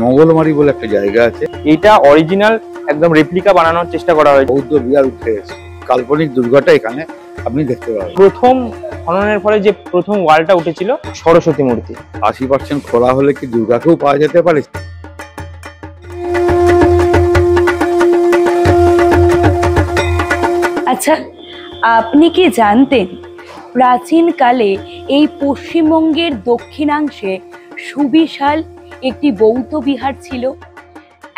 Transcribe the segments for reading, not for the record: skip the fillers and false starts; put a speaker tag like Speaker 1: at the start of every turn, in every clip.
Speaker 1: মঙ্গলমারি বলে একটা জায়গা আছে।
Speaker 2: এটা অরিজিনাল একদম রেপ্লিকা বানানোর চেষ্টা করা হয়েছে।
Speaker 1: বৌদ্ধ বিহার উঠে এসেছে, কাল্পনিক দুর্গটা এখানে আপনি দেখতে পাবেন।
Speaker 2: প্রথম খননের ফলে যে প্রথম ওয়ালটা উঠেছিল সরস্বতী মূর্তি।
Speaker 1: 80% খোলা হলে কি দুর্গাকেও পাওয়া যেতে পারে?
Speaker 3: আচ্ছা, আপনি কি জানতেন প্রাচীনকালে এই পশ্চিমবঙ্গের দক্ষিণাংশে সুবিশাল একটি বৌদ্ধ বিহার ছিল?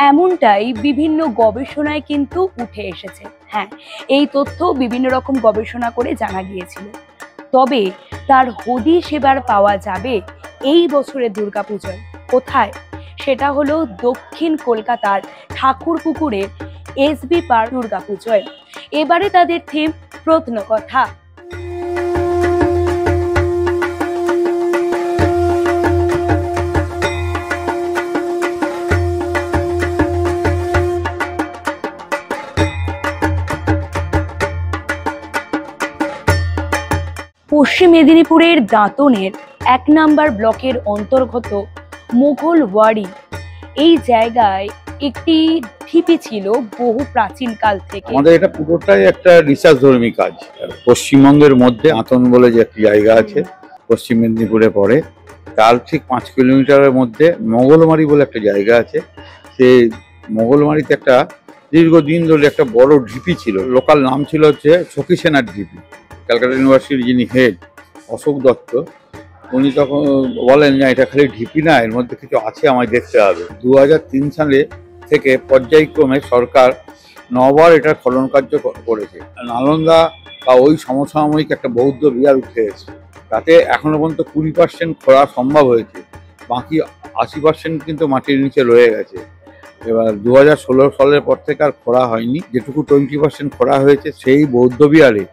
Speaker 3: এমনটাই বিভিন্ন গবেষণায় কিন্তু উঠে এসেছে। হ্যাঁ, এই তথ্য বিভিন্ন রকম গবেষণা করে জানা গিয়েছিল। তবে তার হদিশ এবার পাওয়া যাবে এই বছরের দুর্গাপুজোয়। কোথায়? সেটা হলো দক্ষিণ কলকাতার ঠাকুরপুকুরের এসবি পার্ক দুর্গাপুজোয়। এবারে তাদের থিম প্রত্নকথা। পশ্চিম মেদিনীপুরের দাঁতনের 1 নম্বর ব্লকের অন্তর্গত মোগলওয়াড়ি এই জায়গায় একটি ঢিপি ছিল বহু প্রাচীন কাল থেকে।
Speaker 1: আমাদের এটা পুরোটাই একটা রিসার্চ ধর্মী কাজ। পশ্চিমবঙ্গের মধ্যে দাঁতন বলে যে একটি জায়গা আছে পশ্চিম মেদিনীপুরে পড়ে, তার ঠিক 5 কিলোমিটারের মধ্যে মঙ্গলমারি বলে একটা জায়গা আছে। সেই মঙ্গলমারিতে একটা দীর্ঘদিন ধরে একটা বড় ঢিপি ছিল। লোকাল নাম ছিল হচ্ছে সখী সেনার ঢিপি। ক্যালকাটা ইউনিভার্সিটির যিনি হেড অশোক দত্ত, উনি তখন বলেন যে এটা খালি ঢিপি না, এর মধ্যে কিছু আছে, আমায় দেখতে হবে। 2003 সালে থেকে পর্যায়ক্রমে সরকার 9 বার এটার খনন কার্য করেছে। নালন্দা বা ওই সমসাময়িক একটা বৌদ্ধ বিহার উঠে এসেছে, তাতে এখনো পর্যন্ত 20% খোঁড়া সম্ভব হয়েছে, বাকি 80% কিন্তু মাটির নিচে রয়ে গেছে। এবার 2016 সালের পর থেকে আর খোঁড়া হয়নি। যেটুকু 20% খোঁড়া হয়েছে সেই বৌদ্ধ বিহারে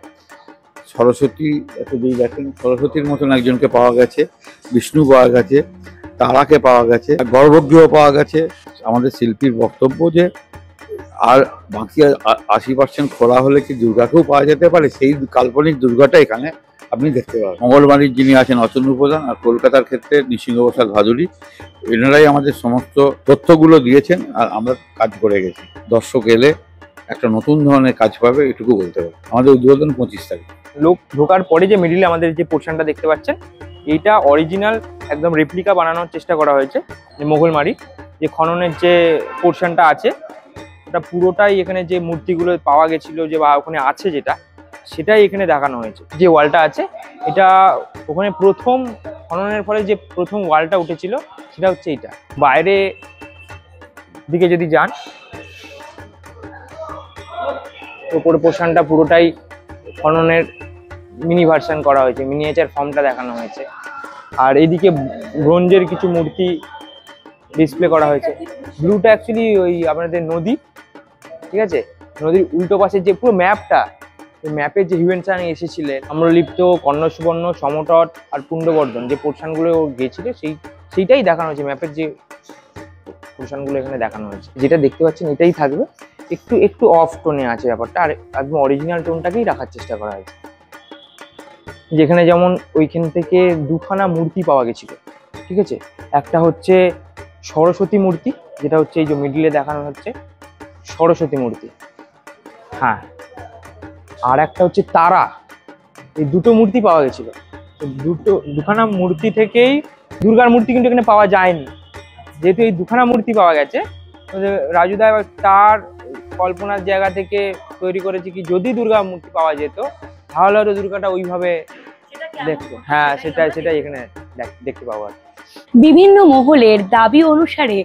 Speaker 1: সরস্বতী, এতদিন দেখেন সরস্বতীর মতন একজনকে পাওয়া গেছে, বিষ্ণু পাওয়া গেছে, তারাকে পাওয়া গেছে, গর্ভগৃহ পাওয়া গেছে। আমাদের শিল্পীর বক্তব্য যে আর বাকি 80% খোলা হলে কি দুর্গাকেও পাওয়া যেতে পারে, সেই কাল্পনিক দুর্গাটা এখানে আপনি দেখতে পাবেন। মঙ্গলবাড়ির যিনি আছেন অতনু প্রধান, আর কলকাতার ক্ষেত্রে নৃসিংহ প্রসাদ ভাদুরী, এনারাই আমাদের সমস্ত তথ্যগুলো দিয়েছেন আর আমরা কাজ করে গেছি। দর্শক এলে একটা নতুন ধরনের কাজ পাবে, এটুকু বলতে পারবো। আমাদের উদ্বোধন 25 তারিখ।
Speaker 2: লোক ঢোকার পরে যে মিডিলে আমাদের যে পোর্শনটা দেখতে পাচ্ছেন, এইটা অরিজিনাল একদম রেপ্লিকা বানানোর চেষ্টা করা হয়েছে। মোগলমারি যে খননের যে পোর্শনটা আছে, ওটা পুরোটাই এখানে যে মূর্তিগুলো পাওয়া গেছিলো যে বা ওখানে আছে যেটা, সেটাই এখানে দেখানো হয়েছে। যে ওয়ালটা আছে এটা ওখানে প্রথম খননের ফলে যে প্রথম ওয়ালটা উঠেছিল সেটা হচ্ছে এইটা। বাইরে দিকে যদি যান, ওপরে পোর্শনটা পুরোটাই খননের মিনি ভার্সন করা হয়েছে, মিনিয়েচার ফর্মটা দেখানো হয়েছে। আর এইদিকে ব্রোঞ্জের কিছু মূর্তি ডিসপ্লে করা হয়েছে। ব্লুটা অ্যাকচুয়ালি ওই আপনাদের নদী, ঠিক আছে, নদীর উল্টো পাশে যে পুরো ম্যাপটা, ওই ম্যাপের যে হিউয়েন সাং এসেছিলেন, আম্রলিপ্ত, কর্ণসুবর্ণ, সমতট আর পুণ্ডবর্ধন যে পোর্শনগুলো গিয়েছিল সেইটাই দেখানো হয়েছে। ম্যাপের যে পোর্শনগুলো এখানে দেখানো হয়েছে, যেটা দেখতে পাচ্ছেন এটাই থাকবে। একটু একটু অফ টোনে আছে ব্যাপারটা, আর একদম অরিজিনাল টোনটাকেই রাখার চেষ্টা করা হয়েছে। যেখানে যেমন ওইখান থেকে 2খানা মূর্তি পাওয়া গেছিল, ঠিক আছে, একটা হচ্ছে সরস্বতী মূর্তি, যেটা হচ্ছে এই যে মিডিলে দেখানো হচ্ছে সরস্বতী মূর্তি, হ্যাঁ, আর একটা হচ্ছে তারা। এই দুটো মূর্তি পাওয়া গেছিল। দুখানা মূর্তি থেকেই দুর্গার মূর্তি কিন্তু এখানে পাওয়া যায়নি। যেহেতু এই 2খানা মূর্তি পাওয়া গেছে, রাজুদা এবার তার কল্পনার জায়গা থেকে তৈরি করেছে কি যদি দুর্গা মূর্তি পাওয়া যেত তাহলে হয়তো দুর্গাটা ওইভাবে দেখতো। হ্যাঁ, সেটাই এখানে দেখতে পাওয়া।
Speaker 3: বিভিন্ন মহলের দাবি অনুসারে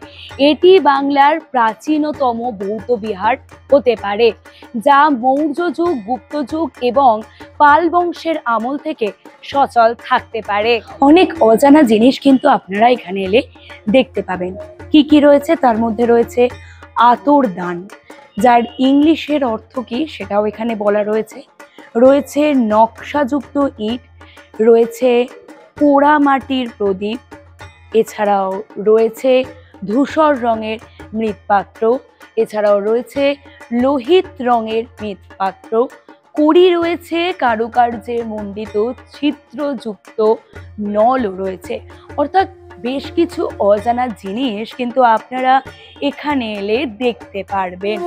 Speaker 3: এটি বাংলার প্রাচীনতম বৌদ্ধ বিহার হতে পারে, যা মৌর্য যুগ, গুপ্ত যুগ এবং পাল বংশের আমল থেকে সচল থাকতে পারে। অনেক অজানা জিনিস কিন্তু আপনারা এখানে এলে দেখতে পাবেন। কি কি রয়েছে তার মধ্যে রয়েছে আতরদান, যার ইংলিশের অর্থ কি সেটাও এখানে বলা রয়েছে। রয়েছে নকশাযুক্ত ইট, রয়েছে পোড়া মাটির প্রদীপ, এছাড়াও রয়েছে ধূসর রঙের মৃৎপাত্র, এছাড়াও রয়েছে লোহিত রঙের মৃৎপাত্র, কড়ি রয়েছে, কারুকার্যে মণ্ডিত ছিদ্রযুক্ত নলও রয়েছে। অর্থাৎ বেশ কিছু অজানা জিনিস কিন্তু আপনারা এখানে এলে দেখতে পারবেন।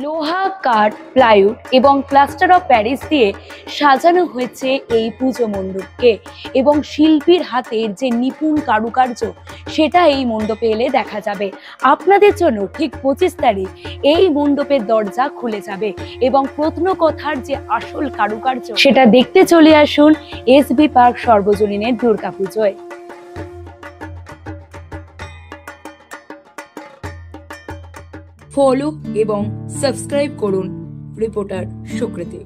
Speaker 3: লোহা, কাঠ, প্লাইউড এবং প্লাস্টার অফ প্যারিস দিয়ে সাজানো হয়েছে এই পুজো মণ্ডপকে এবং শিল্পীর হাতের যে নিপুণ কারুকার্য সেটা এই মণ্ডপে এলে দেখা যাবে। আপনাদের জন্য ঠিক 25 তারিখ এই মণ্ডপের দরজা খুলে যাবে এবং প্রত্নকথার যে আসল কারুকার্য সেটা দেখতে চলে আসুন এসবি পার্ক সর্বজনীনের দুর্গাপুজোয়। ফলো এবং সাবস্ক্রাইব করুন রিপোর্টার সুকৃতি।